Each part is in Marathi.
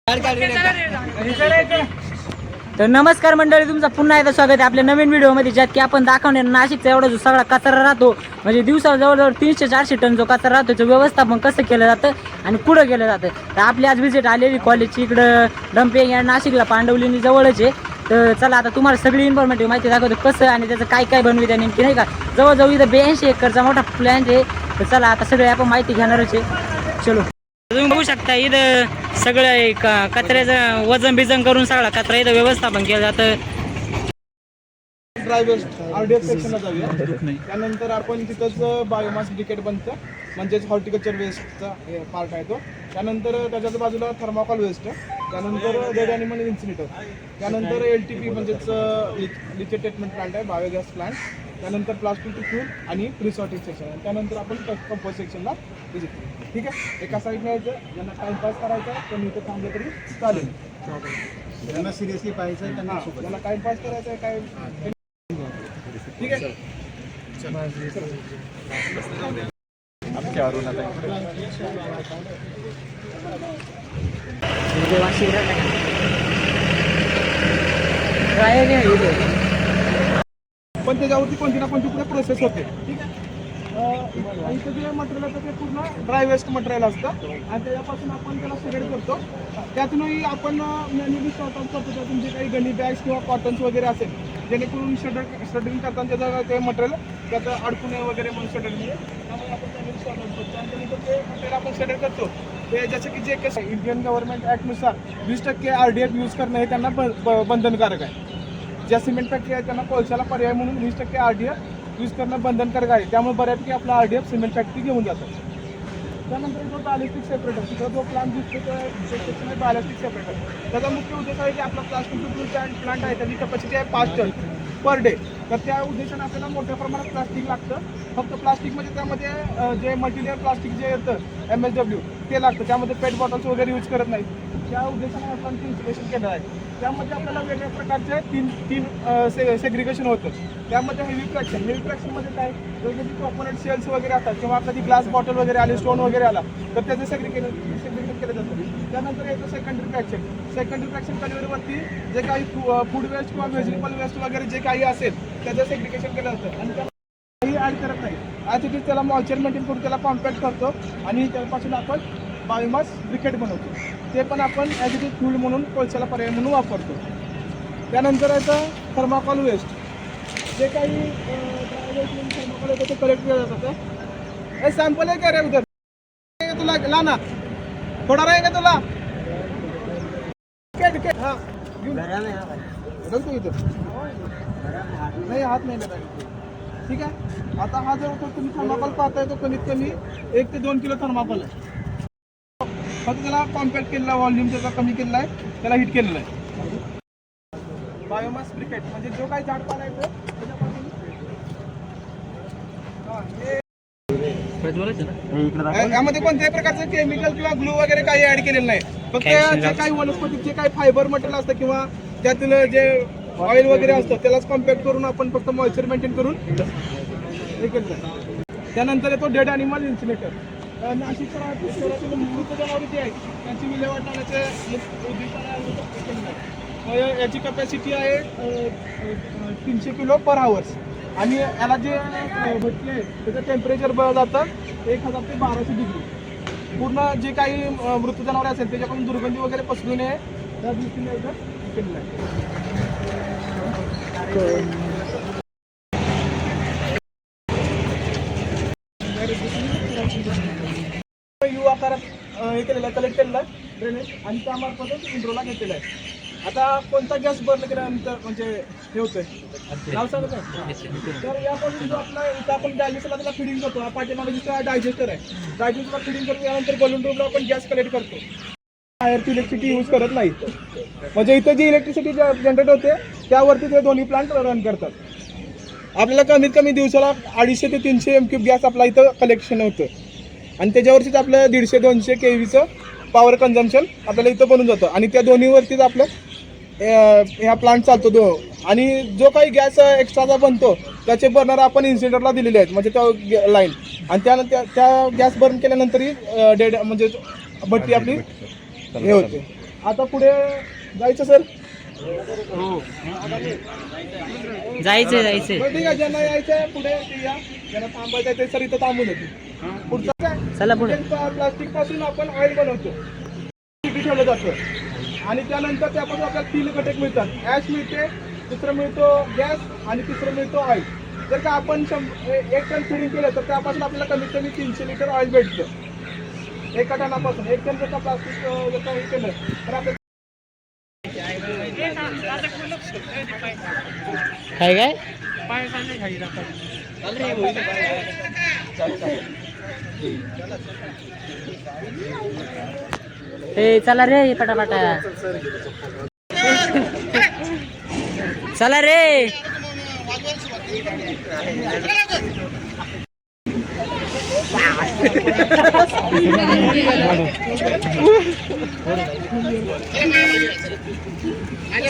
तर नमस्कार मंडळी, तुमचं पुन्हा एकदा स्वागत आहे आपल्या नवीन व्हिडिओमध्ये, ज्यात की आपण दाखवणार नाशिकचा एवढा जो सगळा कचरा राहतो, म्हणजे दिवसाला जवळजवळ 300-400 टन जो कचरा राहतो, त्याचं व्यवस्थापन कसं केलं जातं आणि कुठं केलं जातं. तर आपली आज व्हिजिट आलेली कॉलेजची इकडं डंपिंग या नाशिकला पांडवलीनी जवळच आहे. तर चला आता तुम्हाला सगळी इन्फॉर्मेटिव्ह माहिती दाखवतो कसं आणि त्याचं काय काय बनवित आहे नेमकी, नाही का. जवळजवळ इथं 82 एकरचा मोठा प्लॅन्ट आहे. तर चला आता सगळे आपण माहिती घेणारच आहे. चलो, तुम्ही बघू शकता इथं सगळं कचऱ्याचं वजन बिजन करून सगळा कचरा इथं व्यवस्थापन केलं जातं. ड्राय वेस्ट RDF सेक्शनला जाऊया. त्यानंतर आपण तिथंच बायोमास ब्रिकेट बनतं, म्हणजेच हॉर्टिकल्चर वेस्टचा पार्ट आहे तो. त्यानंतर त्याच्याच बाजूला थर्माकोल वेस्ट, त्यानंतर डेड ॲनिमल इन्सिनेटर, त्यानंतर LTP म्हणजेच लिचर ट्रीटमेंट प्लांट आहे, बायोगॅस प्लांट, त्यानंतर प्लास्टिक टू फ्यूल आणि रिसॉर्टिंग सेक्शन आहे. त्यानंतर आपण कंपोस्ट सेक्शनला विजिट करू. ठीक आहे, एका साईडला यायचं, ज्यांना टाइमपास करायचा आहे पण इथं थांबलं तरी चालेल. ज्यांना सिरियसली पाहायचं आहे त्यांना ज्यांना टाइमपास करायचा आहे काय, ठीक आहे. पण त्याच्यावरती कोणती ना कोणती पुढे प्रोसेस होते. ठीक आहे, इथं जे मटेरियल असतं ते पूर्ण ड्राय वेस्ट मटेरियल असतं आणि त्याच्यापासून आपण त्याला सेग्रेट करतो. त्यातूनही आपण मॅन्युअली सॉर्ट आउट करतो. त्यातून जे काही गनी बॅग्स किंवा कॉटन्स वगैरे असेल, जेणेकरून शटरिंग करताना त्याचं ते मटेरियल त्याचं अडकून वगैरे म्हणून शटरिंगमध्ये, त्यामुळे आपण मॅन्युअली सॉर्ट आउट करतो. आणि त्यानंतर ते मटेरियल आपण सेग्रेट करतो. ते जसं की जे काही इंडियन गव्हर्नमेंट ॲक्टनुसार 20% RDF यूज करणं हे त्यांना बंधनकारक आहे. ज्या सिमेंट फॅक्टरी आहे त्यांना कोळशाला पर्याय म्हणून 20% RDF यूज करणं बंधनकारक आहे. त्यामुळे बऱ्यापैकी आपला RDF सिमेंट फॅक्टरी घेऊन जातात. त्यानंतर जो बॅलिस्टिक सेपरेटर, तिथं जो प्लांट दिसतो तो सेक्शन आहे बॅलिस्टिक सेपरेटर. त्याचा मुख्य उद्देश आहे की आपला प्लास्टिक प्लांट आहे त्याची कॅपॅसिटी आहे 5 टन पर डे. तर त्या उद्देशाने आपल्याला मोठ्या प्रमाणात प्लास्टिक लागतं. फक्त प्लास्टिक म्हणजे त्यामध्ये जे मल्टीलेअर प्लास्टिक जे येतं MSW ते लागतं. त्यामध्ये पेट बॉटल्स वगैरे यूज करत नाही. त्या उद्देशाने आपण ते इन्स्टॉलेशन केलं आहे. त्यामध्ये आपल्याला वेगवेगळ्या प्रकारचे तीन सेग्रिगेशन होतं. त्यामध्ये हेवी फ्रॅक्शनमध्ये काय, जसं की कॉम्पोनंट सेल्स वगैरे असतात किंवा कधी ग्लास बॉटल वगैरे आले, स्टोन वगैरे आला तर त्याचं सेग्रिगेट केलं जातं. त्यानंतर येतं सेकंडरी फ्रॅक्शन कन्व्हेअरवरती जे काही फूड वेस्ट किंवा व्हेजिटेबल वेस्ट वगैरे जे काही असेल त्याचं सेग्रिगेशन केलं जातं आणि त्याला काही ॲड करत नाही. ॲज इट इज त्याला मॉइश्चर मेंटेन करून त्याला कॉम्पॅक्ट करतो आणि त्यापासून आपण बायोमास ब्रिकेट बनवतो. ते पण आपण ॲज इट इज फ्यूल म्हणून कोळशाला पर्याय म्हणून वापरतो. त्यानंतर याचं थर्माकोल वेस्ट, जे काही थर्माकोल येतं ते कलेक्ट केलं जातं. हे सॅम्पल आहे का रे उधर तुला ला ना, थोडा राहील का तुला हां घेऊन तू इथं नाही, हात नाही लागला. ठीक आहे, आता हा जो तुम्ही थर्माकोल पाहताय तो कमीत कमी 1 ते 2 किलो थर्माकोल आहे. फक्त त्याला कॉम्पॅक्ट केलेला, व्हॉल्यूम त्याचा कमी केलेला आहे, त्याला हिट केलेलं आहे. बायोमास ब्रिकेट म्हणजे जो काही झाडपाला येतो त्याच्यापासून यामध्ये कोणत्याही प्रकारचं केमिकल किंवा ग्लू वगैरे काही ऍड केलेलं नाही. फक्त जे काही वनस्पती जे काही फायबर मटेरियल असतं किंवा त्यातील जे ऑइल वगैरे असतं त्यालाच कॉम्पॅक्ट करून आपण फक्त मॉइश्चर मेंटेन करून हे केलं आहे. त्यानंतर येतो डेड ॲनिमल इन्सिनेटर. नाशिक शहरातील मृत जनावरे जी आहेत त्यांची विल्हेवाट लावण्याचे उद्देशाने याची कॅपॅसिटी आहे 300 किलो पर आवर्स. आणि याला जे भट्टी आहे त्याचं टेम्परेचर जातं 1000 ते 1200 डिग्री. पूर्ण जे काही मृत जनावरे असेल त्याच्याकडून दुर्गंधी वगैरे पसरू नये त्या दृष्टीने इथं केलेलं आहे. यू आकारात हे केलेलं आहे, कलेक्ट केलेलं आहे ड्रेनेज आणि त्यामार्फतच इंट्रोला घेतलेलं आहे. आता कोणता गॅस बर्न केल्यानंतर म्हणजे हे होतंय नाव सांगत आहे. तर यापासून जो आपला इथं आपण डायजेस्टरला त्याला फिडिंग करतो. हा पाठीमागे जिथं डायजेस्टर आहे, डायजेस्टरला फिडिंग करून यानंतर बलून ट्यूबला आपण गॅस कलेक्ट करतो. बाहेरची इलेक्ट्रिसिटी यूज करत नाही. म्हणजे इथं जी इलेक्ट्रिसिटी जनरेट होते त्यावरती ते दोन्ही प्लांट रन करतात. आपल्याला कमीत कमी दिवसाला 250 ते 300 MQ गॅस आपला इथं कलेक्शन होतं आणि त्याच्यावरतीच आपलं 150-200 kVचं पॉवर कन्झम्पशन आपल्याला इथं बनून जातं. आणि त्या दोन्हीवरतीच आपलं ह्या प्लांट चालतो. आणि जो काही गॅस एक्स्ट्राचा बनतो त्याचे बर्नर आपण इन्सिनेटरला दिलेले आहेत, म्हणजे त्या लाईन. आणि त्यानंतर त्या गॅस बर्न केल्यानंतरही डेड म्हणजे भट्टी आपली हे होते. आता पुढे जायचं सर. जायचंय बरं, ठीक आहे. ज्यांना यायचंय पुढे ते या, ज्यांना थांबायचं ते सर इथं थांबून येते. पुढचं काय, चला पुढे. प्लास्टिक पासून आपण ऑइल बनवतो, ठेवलं जातं आणि त्यानंतर त्यापासून आपल्याला 3 घटक मिळतात. ॲश मिळते, दुसरं मिळतो गॅस आणि तिसरं मिळतो ऑइल. जर का आपण 1 टन फिडिंग केलं तर त्यापासून आपल्याला कमीत कमी 300 लिटर ऑइल भेटतं एका टनापासून. 1 टन जर का प्लास्टिक जर का हे केलं तर आपल्याला काय ए चला रे पटापटा. चला रे.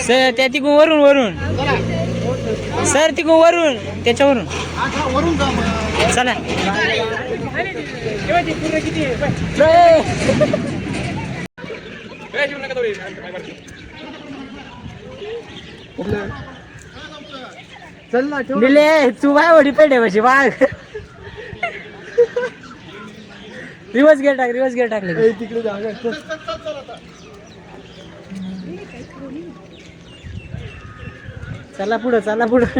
सर त्या तिकडून वरून सर तिकडून वरून त्याच्यावरून चला. चल ना दिले तू काय वडी पेटे बशी वाघ. रिवर्स गिअर टाकले. तिकडे जागा आहे. चला पुढं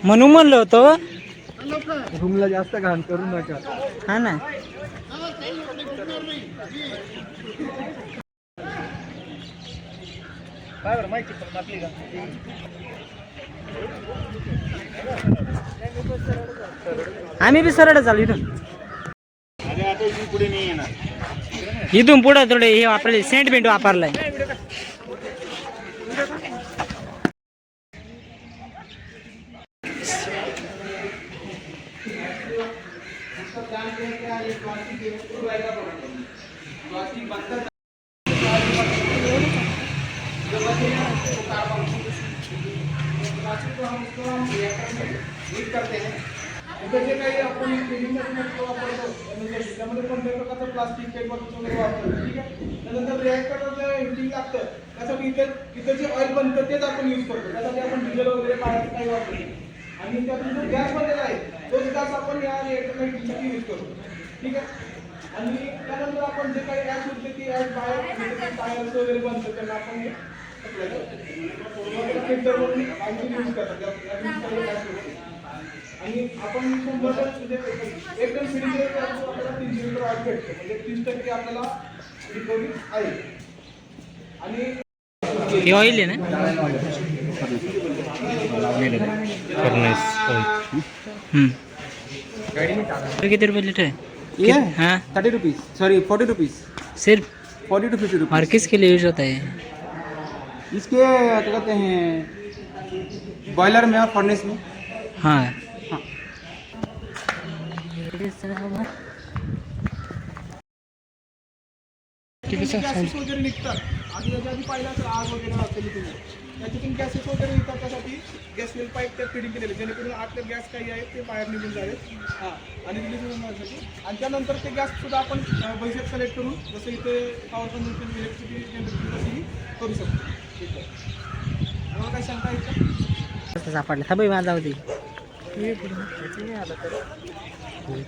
म्हणून म्हणलं होतं रूमला जास्त घाण करू नका. हा ना. माहिती आपली का आम्ही बी सरळ चालू इथून पुढे थोडे हे वापरले सेंट पेंट वापरलाय. जे काही आपण त्यामध्ये कोणत्याही प्रकारचं प्लास्टिक पेपर वगैरे वापरतो. ठीक आहे. त्यानंतर रिॲक्टरला जे हिटिंग लागतं त्यासाठी इथं जे ऑइल बनतं तेच आपण यूज करतो. त्यासाठी आपण डिझेल वगैरे पाण्याचं काही वापरतो. आणि त्यातून जो गॅस बनलेला आहे तोच गॅस आपण या रिॲक्टरला हिटिंगसाठी यूज करतो. ठीक आहे. आणि त्यानंतर आपण जे काही ॲश होते की ॲश बाहेर टायर्स वगैरे बनतं त्यांना आपण सप्लाय करतो. फिल्टरवरून आणखी यूज करतात. आणि आपण 100 टन म्हणजे 1 टन फिडिंग केलं तर आपल्याला 300 लिटर ऑइल भेटतं. म्हणजे 30% आपल्याला रिकव्हरी आहे. आणि हे ऑइल आहे ना. किती रुपये लीटर है? हाँ 30 रुपीज़, सॉरी 40 रुपीज़, सिर्फ 40 to 50 रुपीज़. और किसके लिए यूज होता है? इसके क्या कहते हैं बॉयलर में और फर्नेस में. हाँ गॅसेस वगैरे निघतात. आणि त्याच्या आधी पाहिला तर आग वगैरे असेल तुम्ही त्याच्यातून गॅसेस वगैरे निघतात. त्यासाठी गॅस वेल पाईप त्यात फिटिंग केलेले जेणेकरून आतले गॅस काही आहेत ते बाहेर निघून जावेत. हां आणि रिलीज होण्यासाठी. आणि त्यानंतर ते गॅस सुद्धा आपण बैसेट कलेक्ट करून जसं इथे पॉवर कन्झम्पशन इलेक्ट्रिसिटी जनरेशन कशीही करू शकतो. ठीक आहे. मला काय शंका आहे का? सापडला था बाई माझा होती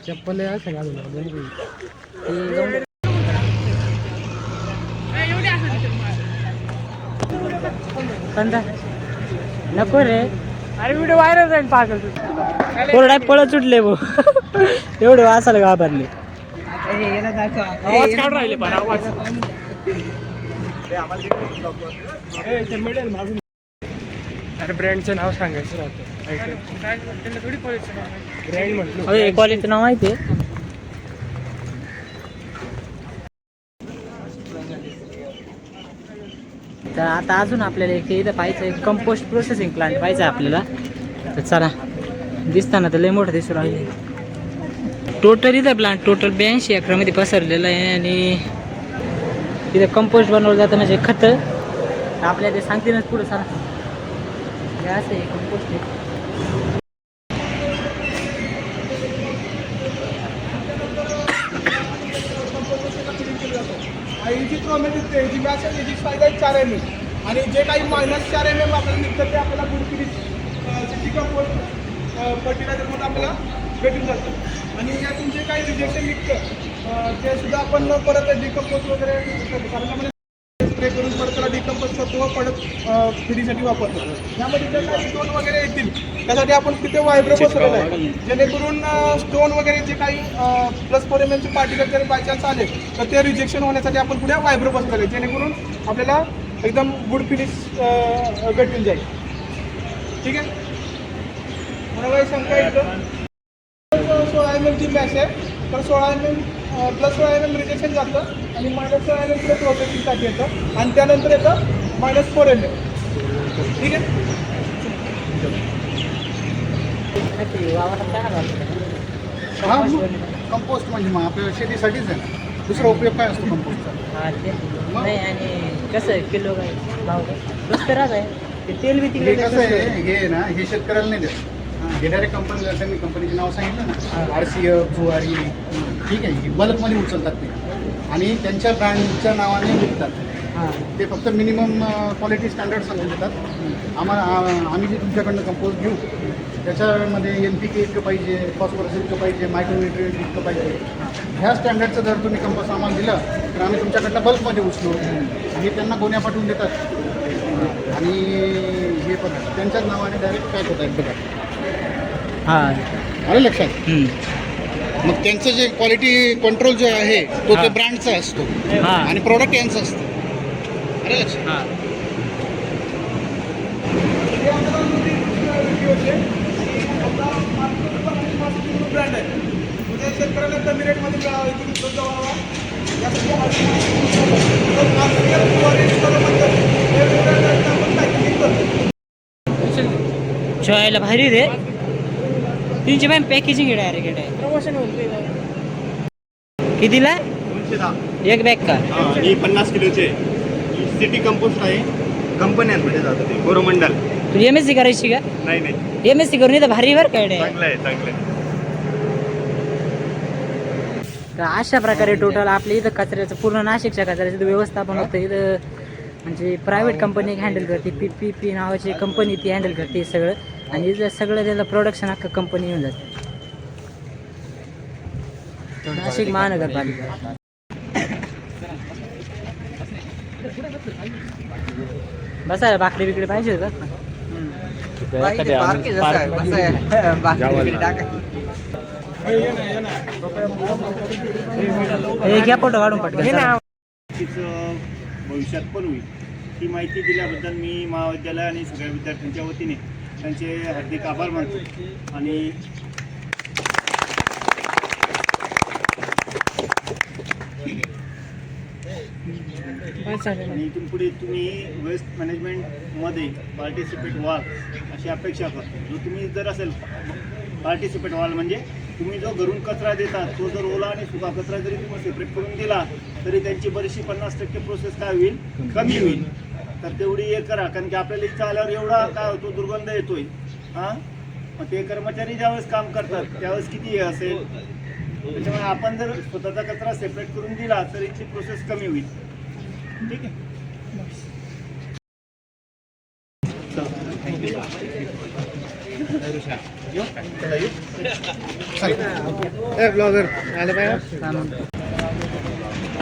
चप्पल आहे घालून नको रे. अरे व्हिडिओ व्हायरल जाईल पागल. कोरडा पळत सुटले भाऊ. एवढं वाचायला घाबरले. आवाज काढून राहिले पण आवाज अरे ब्रँडचं नाव सांगायचं राहतं. ब्रँड म्हटलं कॉलेजचं नाव माहिती आहे. तर आता अजून आपल्याला एक इथं पाहायचं आहे कंपोस्ट प्रोसेसिंग प्लांट पाहिजे आपल्याला. तर चला दिसताना तर लय मोठं दिसून राहिले. टोटल इथं प्लांट टोटल 82 एकरामध्ये पसरलेलं आहे. आणि इथं कंपोस्ट बनवलं जातं म्हणजे खतं. आपल्याला ते सांगतीलच पुढं चला. हे असं आहे कंपोस्ट आहे. जातो. आणि ही जी क्रोमेट दिसते ही जी व्यास आहे याची साईज आहे 4 mm आणि जे काही -4 mm आपल्याला निघतं ते आपल्याला गुडकिरी डिकम्पोज फर्टिलायझरमध्ये आपल्याला भेटून जातं. आणि यातून जे काही रिजेक्शन निघतं ते सुद्धा आपण परत डिकम्पोज वगैरे कारण स्प्रे करून परत त्याला डिकम्पोज करतो व परत फिडीसाठी वापरतो. यामध्ये जे काही स्टोन वगैरे येतील त्यासाठी आपण तिथे व्हायब्रो बसवलेलं आहे, जेणेकरून स्टोन वगैरे जे काही +4 mm चे पार्टिकल जर बाय चान्स आले तर ते रिजेक्शन होण्यासाठी आपण पुढे व्हायब्रो बसवलेलं आहे, जेणेकरून आपल्याला एकदम गुड फिनिश भेटून जाईल. ठीक आहे. मला काही शंका येतं 16 mm ची मॅच आहे, तर 16 mm +16 mm रिजेक्शन जातं आणि -16 mm पुढे प्रोसेसिंगसाठी येतं आणि त्यानंतर येतं -4 mm. ठीक आहे. हा कंपोस्ट म्हणजे मग आपल्या शेतीसाठीच आहे ना, दुसरा उपयोग काय असतो कंपोस्टचा? नाही आणि कसं किलो काय भाव स्वस्त राहत आहे ते तेल बी हे तिकडे कसं आहे, हे आहे ना, हे शेतकऱ्याला नाही देत. हे डायरेक्ट कंपनीला, त्यांनी कंपनीचे नाव सांगितलं ना, RCF, जुवारी, ठीक आहे, ही बल्कमध्ये उचलतात ते आणि त्यांच्या ब्रँडच्या नावाने विकतात. ते फक्त मिनिमम क्वालिटी स्टँडर्ड सांगून देतात आम्हाला. आम्ही जे तुमच्याकडनं कंपोस्ट घेऊ त्याच्यामध्ये NPK इतकं पाहिजे, फॉस्फरस इतकं पाहिजे, मायक्रोन्युट्रिएंट इतकं पाहिजे. ह्या स्टँडर्डचं जर तुम्ही कंपोस्ट आम्हाला दिलं तर आम्ही तुमच्याकडनं बल्कमध्ये उचलू. हे त्यांना गोण्या पाठवून देतात आणि हे पण त्यांच्याच नावाने डायरेक्ट पॅक होत आहेत बघा. हां आलं लक्षात? मग त्यांचं जे क्वालिटी कंट्रोल जो आहे तो ते ब्रँडचा असतो आणि प्रोडक्ट यांचं असतं. आलं लक्षात? ब्रँड आहे म्हणजे शेतकऱ्याला कमी रेटमध्ये मिळावा इथे उपलब्ध व्हावा यासाठी शोयाला भारी रे 300 मॅम पॅकेजिंग आहे डायरेक्ट आहे. प्रमोशन कितीला 210 एक बॅग का? आणि 50 किलोचे सिटी कंपोस्ट आहे, कंपन्यांमध्ये जातं ते कोरोमंडल. तू MSc करायची का? नाही नाही, MSc करून तर भारी वर काय चांगलं आहे चांगलं आहे. तर अशा प्रकारे टोटल आपल्या इथं कचऱ्याचं पूर्ण नाशिकच्या कचऱ्याचं इथं व्यवस्थापन होतं. इथं म्हणजे प्रायव्हेट कंपनी हँडल करते, PPP नावाची कंपनी ती हँडल करते सगळं आणि इथं सगळं त्याला प्रोडक्शन अख्खं कंपनी येऊन जाते. नाशिक महानगरपालिका. बसायला बाकडी बिकडे पाहिजे होतं. घ्या फोटो काढून पटकन. तिचं भविष्यात पण होईल ही माहिती दिल्याबद्दल मी महाविद्यालय आणि सगळ्या विद्यार्थ्यांच्या वतीने त्यांचे हार्दिक आभार मानतो. आणि इथून पुढे तुम्ही वेस्ट मॅनेजमेंटमध्ये पार्टिसिपेट व्हाल अशी अपेक्षा करतो. जो तुम्ही जर असेल पार्टिसिपेट व्हाल म्हणजे तुम्ही जो घरून कचरा देता तो जर ओला आणि सुका कचरा जरी तुम्ही सेपरेट करून दिला तरी त्यांची बरीचशी 50% प्रोसेस काय होईल, कमी होईल. तर तेवढी हे करा, कारण की आपल्याला इथं आल्यावर एवढा काय होतो, दुर्गंध येतोय. मग ते कर्मचारी ज्यावेळेस काम करतात त्यावेळेस किती हे असेल. त्याच्यामुळे आपण जर स्वतःचा कचरा सेपरेट करून दिला तर याची प्रोसेस कमी होईल. ठीक आहे. ब्लॉगर आले पाहिजे.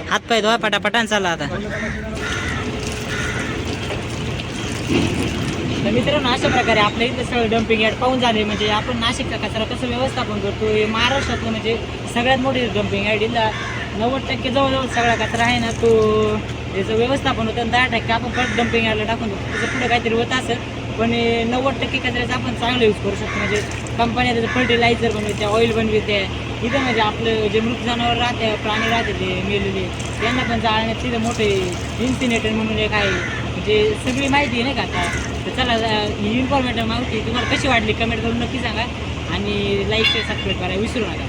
हात पाय धुवा पटापटान चालला आता. तर मित्रांनो अशा प्रकारे आपल्या इथं सगळं डम्पिंग यार्ड पाहून झाले. म्हणजे आपण नाशिकचा कचरा कसं व्यवस्थापन करतो हे महाराष्ट्रातलं म्हणजे सगळ्यात मोठी डम्पिंग यार्ड. इथला 90% जवळजवळ सगळा कचरा आहे ना तो त्याचं व्यवस्थापन होतं आणि 10% आपण परत डम्पिंग यार्डला टाकून देतो. त्याचं पुढे काहीतरी होत असेल पण 90% कचऱ्याचा आपण चांगलं यूज करू शकतो. म्हणजे कंपन्या त्याचं फर्टिलायझर बनवते, ऑइल बनवते. इथं म्हणजे आपलं जे मृत जनावर राहते, प्राणी राहते ते मेलेले त्यांना पण जाळण्यात तिथं मोठे इन्सिनेटर म्हणून एक आहे. म्हणजे सगळी माहिती नाही का आता. तर चला ही इन्फॉर्मेटिव्ह माहिती तुम्हाला कशी वाटली कमेंट करून नक्की सांगा आणि लाईक शेअर सबस्क्राईब करायला विसरू नका.